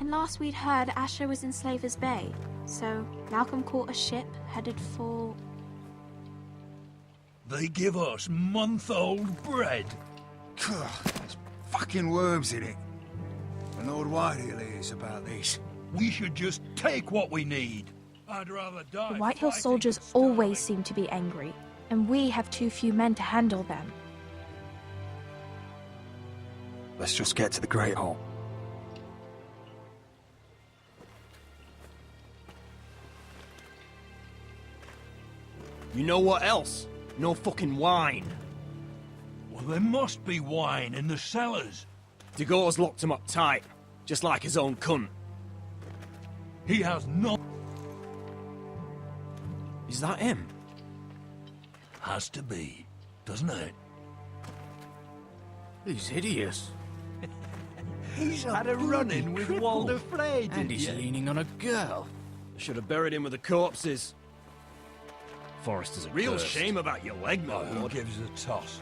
And last we'd heard, Asher was in Slaver's Bay. So Malcolm caught a ship headed for... They give us month-old bread. There's fucking worms in it. And Lord Whitehill is about this. We should just take what we need. I'd rather die. The Whitehill fighting soldiers than always starving. seem to be angry, and we have too few men to handle them. Let's just get to the Great Hall. You know what else? No fucking wine. Well, there must be wine in the cellars. Dagor's locked him up tight, just like his own cunt. He has no... Is that him? Has to be, doesn't it? He's hideous. He's had a run-in with Walder Frey, And he's leaning on a girl. I should have buried him with the corpses. Forrester's a real cursed. shame about your leg, my Who lord. gives a toss?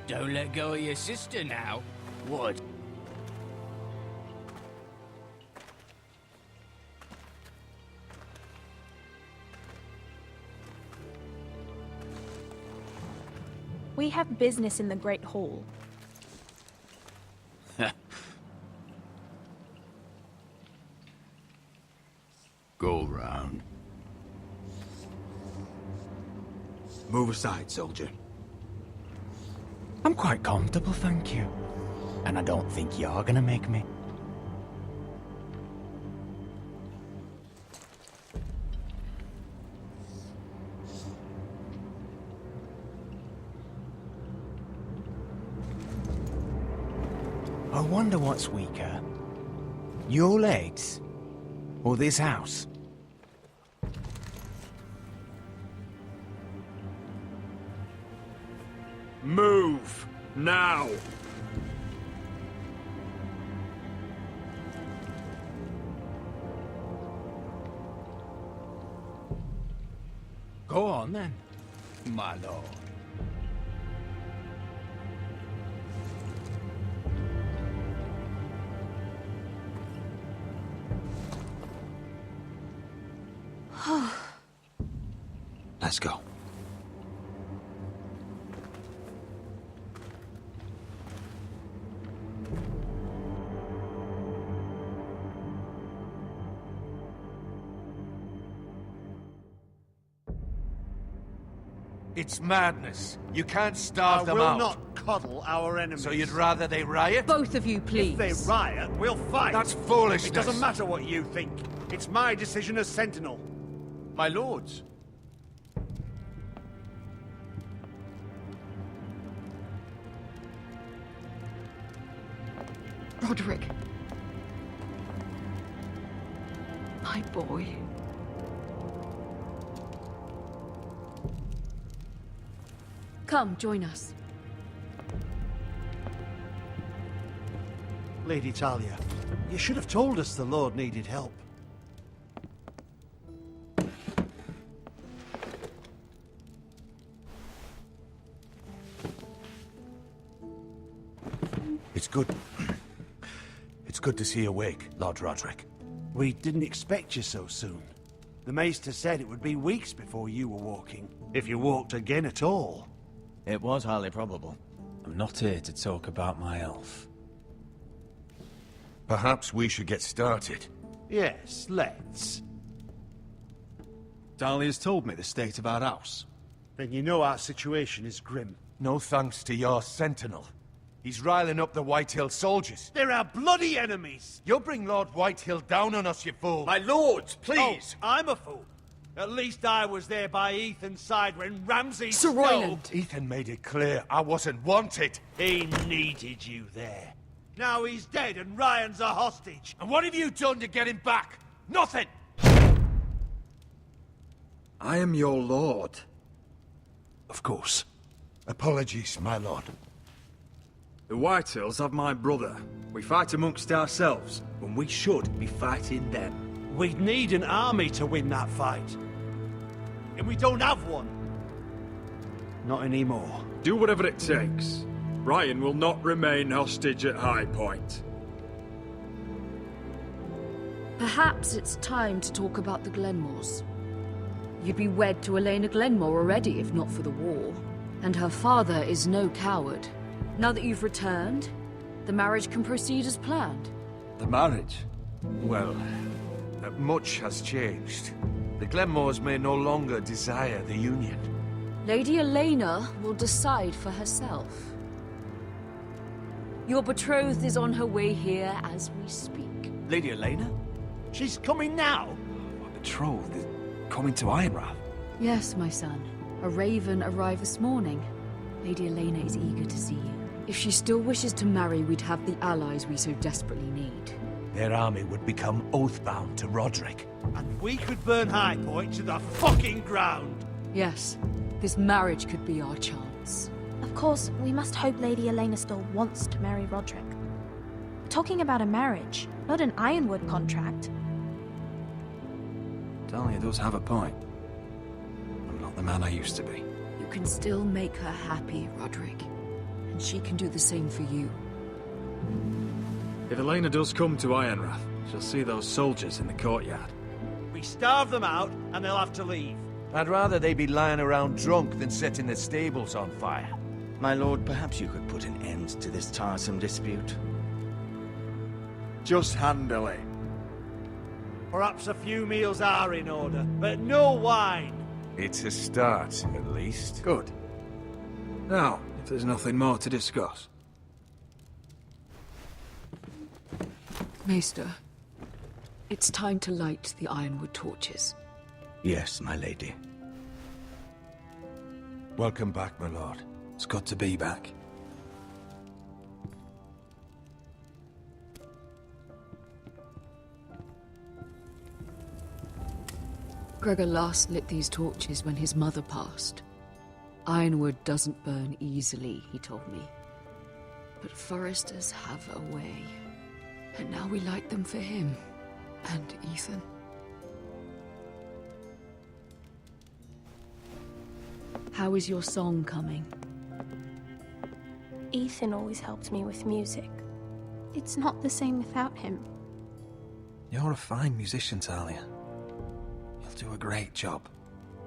Don't let go of your sister now. What? We have business in the Great Hall. Go round. Move aside, soldier. I'm quite comfortable, thank you. And I don't think you're gonna make me. I wonder what's weaker. Your legs? Or this house? Move! Now! Go on then, my lord. Let's go. It's madness. You can't starve them I will out. not coddle our enemies. So you'd rather they riot? Both of you, please. If they riot, we'll fight. That's foolishness. It doesn't matter what you think. It's my decision as Sentinel. My lords. Roderick. My boy. Come, join us. Lady Talia, you should have told us the Lord needed help. It's good. It's good to see you awake, Lord Roderick. We didn't expect you so soon. The Maester said it would be weeks before you were walking, if you walked again at all. It was highly probable. I'm not here to talk about my elf. Perhaps we should get started. Yes, let's. Dahlia's told me the state of our house. Then you know our situation is grim. No thanks to your sentinel. He's riling up the Whitehill soldiers. They're our bloody enemies! You'll bring Lord Whitehill down on us, you fool! My lords, please! Oh, I'm a fool. At least I was there by Ethan's side when Ramsay Sir stole- Royland. Ethan made it clear I wasn't wanted. He needed you there. Now he's dead and Ryan's a hostage. And what have you done to get him back? Nothing! I am your lord. Of course. Apologies, my lord. The Whitehills have my brother. We fight amongst ourselves, when we should be fighting them. We'd need an army to win that fight. And we don't have one. Not anymore. Do whatever it takes. Ryan will not remain hostage at High Point. Perhaps it's time to talk about the Glenmores. You'd be wed to Elena Glenmore already if not for the war. And her father is no coward. Now that you've returned, the marriage can proceed as planned. The marriage? Well, much has changed. The Glenmores may no longer desire the union. Lady Elena will decide for herself. Your betrothed is on her way here as we speak. Lady Elena? She's coming now? My betrothed is coming to Ironrath. Yes, my son. A raven arrived this morning. Lady Elena is eager to see you. If she still wishes to marry, we'd have the allies we so desperately need. Their army would become oath-bound to Roderick. And we could burn High Point to the fucking ground! Yes, this marriage could be our chance. Of course, we must hope Lady Elena still wants to marry Roderick. We're talking about a marriage, not an Ironwood contract. Talia does have a point. I'm not the man I used to be. You can still make her happy, Roderick. And she can do the same for you. If Elena does come to Ironrath, she'll see those soldiers in the courtyard. We starve them out, and they'll have to leave. I'd rather they be lying around drunk than setting the stables on fire. My lord, perhaps you could put an end to this tiresome dispute. Just handle it. Perhaps a few meals are in order, but no wine! It's a start, at least. Good. Now, if there's nothing more to discuss. Maester, it's time to light the Ironwood torches. Yes, my lady. Welcome back, my lord. It's good to be back. Gregor last lit these torches when his mother passed. Ironwood doesn't burn easily, he told me. But foresters have a way. And now we light them for him. And Ethan. How is your song coming? Ethan always helps me with music. It's not the same without him. You're a fine musician, Talia. You'll do a great job.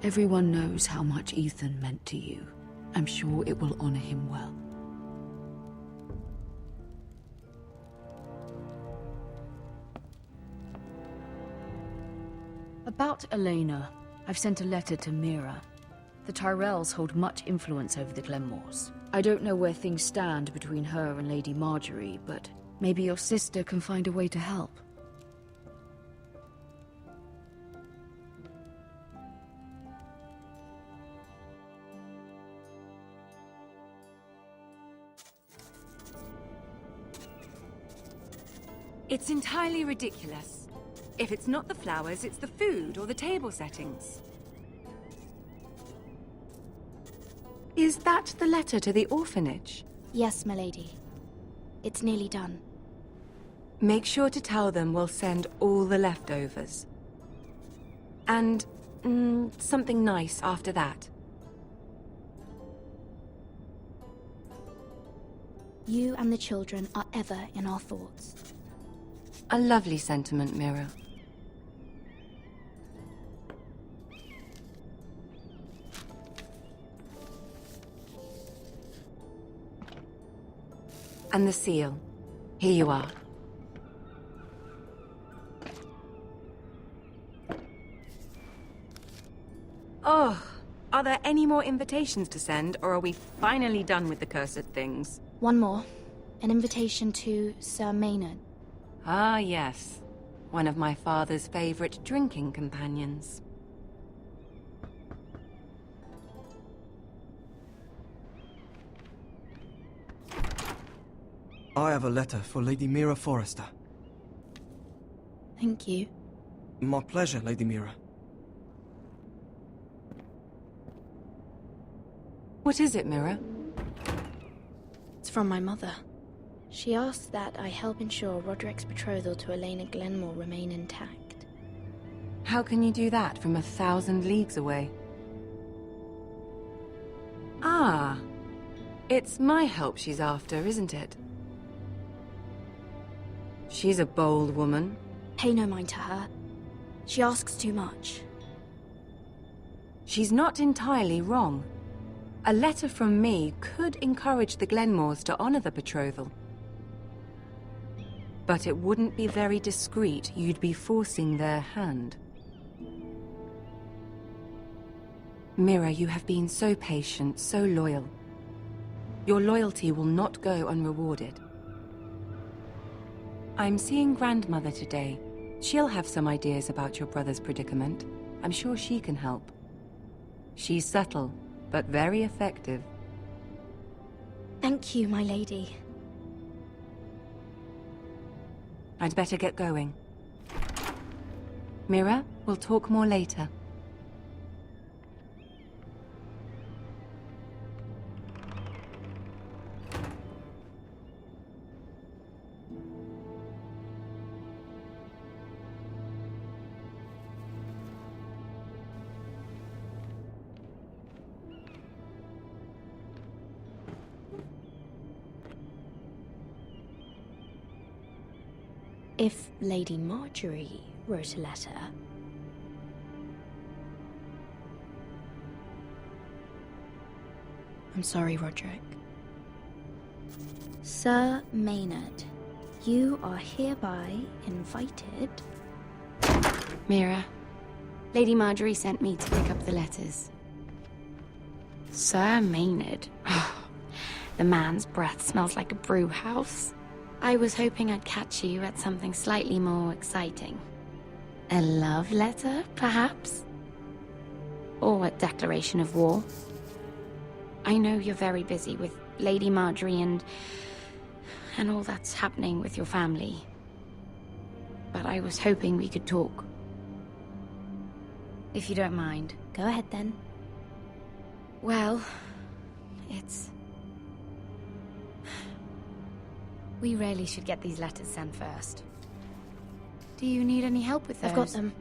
Everyone knows how much Ethan meant to you. I'm sure it will honor him well. About Elena, I've sent a letter to Mira. The Tyrells hold much influence over the Glenmores. I don't know where things stand between her and Lady Marjorie, but maybe your sister can find a way to help. It's entirely ridiculous. If it's not the flowers, it's the food or the table settings. Is that the letter to the orphanage? Yes, my lady. It's nearly done. Make sure to tell them we'll send all the leftovers. And, something nice after that. You and the children are ever in our thoughts. A lovely sentiment, Mira. And the seal. Here you are. Oh, are there any more invitations to send, or are we finally done with the cursed things? One more. An invitation to Sir Maynard. Ah, yes. One of my father's favorite drinking companions. I have a letter for Lady Mira Forrester. Thank you. My pleasure, Lady Mira. What is it, Mira? It's from my mother. She asks that I help ensure Roderick's betrothal to Elena Glenmore remain intact. How can you do that from 1,000 leagues away? Ah, it's my help she's after, isn't it? She's a bold woman. Pay no mind to her. She asks too much. She's not entirely wrong. A letter from me could encourage the Glenmores to honor the betrothal. But it wouldn't be very discreet. You'd be forcing their hand. Mira, you have been so patient, so loyal. Your loyalty will not go unrewarded. I'm seeing Grandmother today. She'll have some ideas about your brother's predicament. I'm sure she can help. She's subtle, but very effective. Thank you, my lady. I'd better get going. Mira, we'll talk more later. If Lady Marjorie wrote a letter... I'm sorry, Roderick. Sir Maynard, you are hereby invited... Mira, Lady Marjorie sent me to pick up the letters. Sir Maynard? The man's breath smells like a brew house. I was hoping I'd catch you at something slightly more exciting. A love letter, perhaps? Or a declaration of war? I know you're very busy with Lady Marjorie and all that's happening with your family. But I was hoping we could talk. If you don't mind. Go ahead, then. Well, it's... We really should get these letters sent first. Do you need any help with those? I've got them.